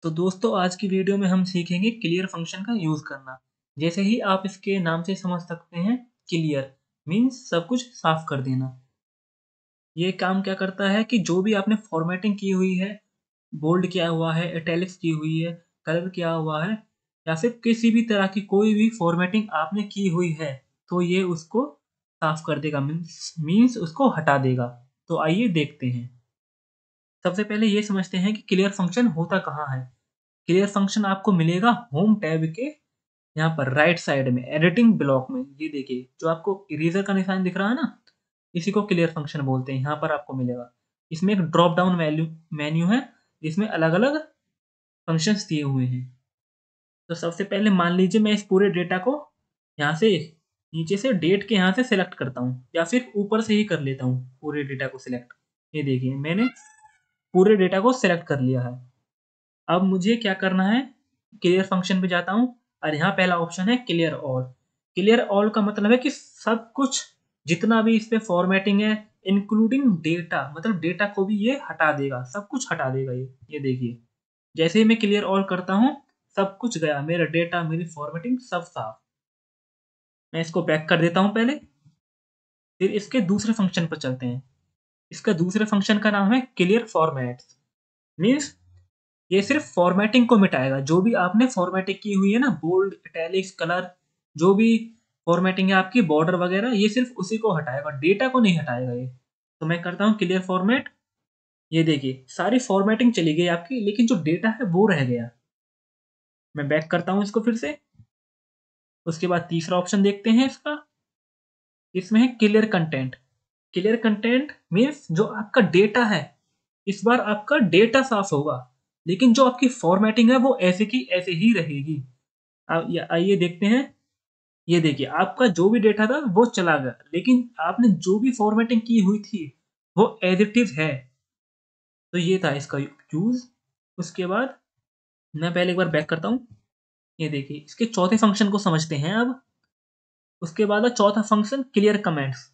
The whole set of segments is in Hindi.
तो दोस्तों आज की वीडियो में हम सीखेंगे क्लियर फंक्शन का यूज़ करना। जैसे ही आप इसके नाम से समझ सकते हैं, क्लियर मीन्स सब कुछ साफ कर देना। ये काम क्या करता है कि जो भी आपने फॉर्मेटिंग की हुई है, बोल्ड किया हुआ है, इटैलिक्स की हुई है, कलर किया हुआ है या फिर किसी भी तरह की कोई भी फॉर्मेटिंग आपने की हुई है, तो ये उसको साफ कर देगा, मीन्स उसको हटा देगा। तो आइए देखते हैं। सबसे पहले ये समझते हैं कि क्लियर फंक्शन होता कहाँ है। क्लियर फंक्शन आपको मिलेगा होम टैब के यहाँ पर राइट साइड में एडिटिंग ब्लॉक में। ये देखिए जो आपको इरेजर का निशान दिख रहा है ना, इसी को क्लियर फंक्शन बोलते हैं। यहाँ पर आपको मिलेगा, इसमें एक ड्रॉप डाउन मेन्यू है जिसमें अलग अलग फंक्शंस दिए हुए हैं। तो सबसे पहले मान लीजिए मैं इस पूरे डेटा को यहाँ से नीचे से डेट के यहाँ से सिलेक्ट करता हूँ या फिर ऊपर से ही कर लेता हूँ पूरे डेटा को सिलेक्ट। ये देखिए मैंने पूरे डेटा को सिलेक्ट कर लिया है। अब मुझे क्या करना है, क्लियर फंक्शन पे जाता हूँ और यहाँ पहला ऑप्शन है क्लियर ऑल। क्लियर ऑल का मतलब है कि सब कुछ जितना भी इस पे फॉर्मेटिंग है इंक्लूडिंग डेटा, मतलब डेटा को भी ये हटा देगा, सब कुछ हटा देगा ये देखिए जैसे ही मैं क्लियर ऑल करता हूँ सब कुछ गया, मेरा डेटा मेरी फॉर्मेटिंग सब साफ। मैं इसको बैक कर देता हूँ पहले, फिर इसके दूसरे फंक्शन पर चलते हैं। इसका दूसरे फंक्शन का नाम है क्लियर फॉर्मेट्स। मीन्स ये सिर्फ फॉर्मेटिंग को मिटाएगा, जो भी आपने फॉर्मेटिंग की हुई है ना, बोल्ड इटैलिक्स कलर, जो भी फॉर्मेटिंग है आपकी बॉर्डर वगैरह, ये सिर्फ उसी को हटाएगा, डेटा को नहीं हटाएगा ये। तो मैं करता हूँ क्लियर फॉर्मेट। ये देखिए सारी फॉर्मेटिंग चली गई आपकी, लेकिन जो डेटा है वो रह गया। मैं बैक करता हूँ इसको फिर से। उसके बाद तीसरा ऑप्शन देखते हैं इसका, इसमें है clear content. Clear content means जो आपका डेटा है, इस बार आपका डेटा साफ होगा, लेकिन जो आपकी फॉर्मेटिंग है वो ऐसे की ऐसे ही रहेगी। आइए देखते हैं। ये देखिए आपका जो भी डेटा था वो चला गया, लेकिन आपने जो भी फॉर्मेटिंग की हुई थी वो एज इट इज है। तो ये था इसका यूज। उसके बाद मैं पहले एक बार बैक करता हूँ। ये देखिए इसके चौथे फंक्शन को समझते हैं अब। उसके बाद है चौथा फंक्शन क्लियर कमेंट्स।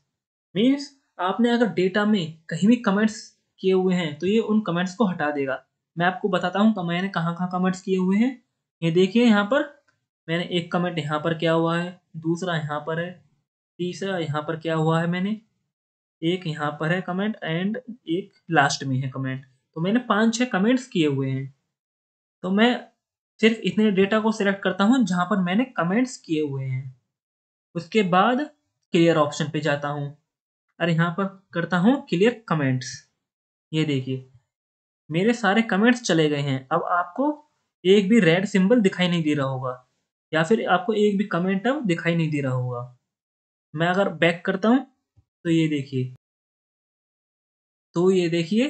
मीन्स आपने अगर डेटा में कहीं भी कमेंट्स किए हुए हैं तो ये उन कमेंट्स को हटा देगा। मैं आपको बताता हूँ मैंने कहाँ कहाँ कमेंट्स किए हुए हैं। ये देखिए यहाँ पर मैंने एक कमेंट यहाँ पर किया हुआ है, दूसरा यहाँ पर है, तीसरा यहाँ पर क्या हुआ है मैंने, एक यहाँ पर है कमेंट एंड एक लास्ट में है कमेंट। तो मैंने 5-6 कमेंट्स किए हुए हैं। तो मैं सिर्फ इतने डेटा को सिलेक्ट करता हूँ जहाँ पर मैंने कमेंट्स किए हुए हैं। उसके बाद क्लियर ऑप्शन पे जाता हूँ और यहाँ पर करता हूँ क्लियर कमेंट्स। ये देखिए मेरे सारे कमेंट्स चले गए हैं। अब आपको एक भी रेड सिंबल दिखाई नहीं दे रहा होगा या फिर आपको एक भी कमेंट अब दिखाई नहीं दे रहा होगा। मैं अगर बैक करता हूँ तो ये देखिए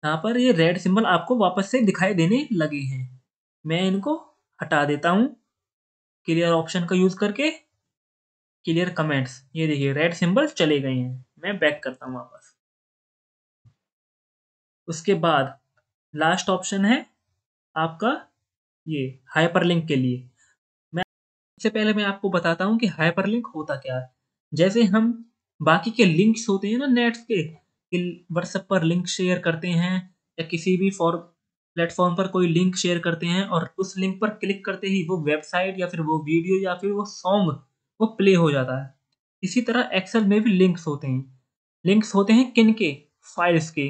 यहाँ पर ये रेड सिंबल आपको वापस से दिखाई देने लगे हैं। मैं इनको हटा देता हूँ क्लियर ऑप्शन का यूज करके। क्लियर कमेंट्स, ये देखिए रेड सिंबल चले गए हैं। मैं बैक करता हूँ वापस। उसके बाद लास्ट ऑप्शन है आपका ये हाइपरलिंक के लिए। मैं सबसे पहले मैं आपको बताता हूँ कि हाइपरलिंक होता क्या है। जैसे हम बाकी के लिंक्स होते हैं ना नेट्स के, व्हाट्सएप पर लिंक शेयर करते हैं या किसी भी फॉर प्लेटफॉर्म पर कोई लिंक शेयर करते हैं और उस लिंक पर क्लिक करते ही वो वेबसाइट या फिर वो वीडियो या फिर वो सॉन्ग वो प्ले हो जाता है। इसी तरह एक्सेल में भी लिंक्स होते हैं। लिंक्स होते हैं किन के, फाइल्स के।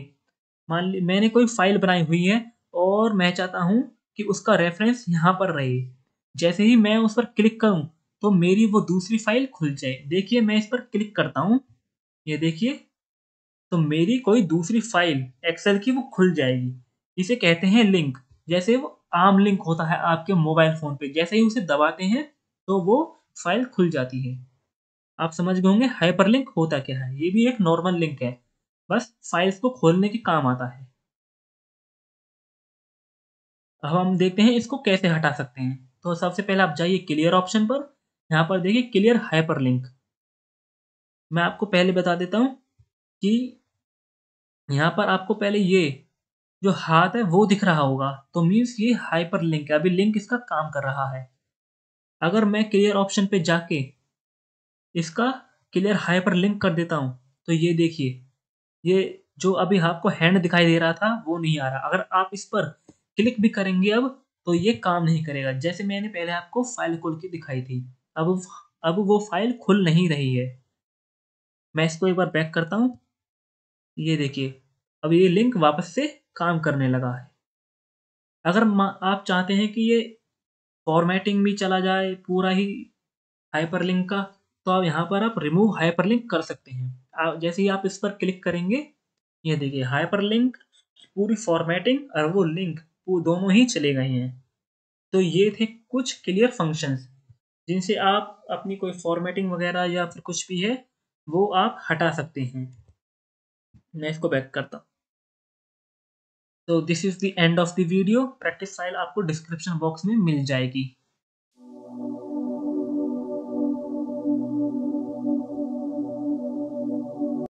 मान ली मैंने कोई फाइल बनाई हुई है और मैं चाहता हूँ कि उसका रेफरेंस यहाँ पर रहे। जैसे ही मैं उस पर क्लिक करूँ तो मेरी वो दूसरी फाइल खुल जाए। देखिए मैं इस पर क्लिक करता हूँ, ये देखिए तो मेरी कोई दूसरी फाइल एक्सेल की वो खुल जाएगी। इसे कहते हैं लिंक। जैसे वो आम लिंक होता है आपके मोबाइल फ़ोन पे, जैसे ही उसे दबाते हैं तो वो फाइल खुल जाती है। आप समझ गए होंगे हाइपरलिंक होता क्या है। ये भी एक नॉर्मल लिंक है, बस फाइल्स को खोलने के काम आता है। अब हम देखते हैं इसको कैसे हटा सकते हैं। तो सबसे पहले आप जाइए क्लियर ऑप्शन पर, यहाँ पर देखिए क्लियर हाइपरलिंक। मैं आपको पहले बता देता हूँ कि यहाँ पर आपको पहले ये जो हाथ है वो दिख रहा होगा, तो मीन्स ये हाइपरलिंक है, अभी लिंक इसका काम कर रहा है। अगर मैं क्लियर ऑप्शन पे जाके इसका क्लियर हाइपरलिंक कर देता हूँ तो ये देखिए ये जो अभी आपको हैंड दिखाई दे रहा था वो नहीं आ रहा। अगर आप इस पर क्लिक भी करेंगे अब तो ये काम नहीं करेगा। जैसे मैंने पहले आपको फाइल खोल के दिखाई थी, अब वो फाइल खुल नहीं रही है। मैं इसको एक बार बैक करता हूँ। ये देखिए, अब ये लिंक वापस से काम करने लगा है। अगर आप चाहते हैं कि ये फॉर्मेटिंग भी चला जाए पूरा ही हाइपरलिंक का, तो आप यहाँ पर आप रिमूव हाइपरलिंक कर सकते हैं। जैसे ही आप इस पर क्लिक करेंगे, ये देखिए हाइपरलिंक, पूरी फॉर्मेटिंग और वो लिंक वो दोनों ही चले गए हैं। तो ये थे कुछ क्लियर फंक्शंस जिनसे आप अपनी कोई फॉर्मेटिंग वगैरह या फिर कुछ भी है वो आप हटा सकते हैं। मैं इसको बैक करता हूँ। तो this is the end of the video. Practice file आपको डिस्क्रिप्शन बॉक्स में मिल जाएगी।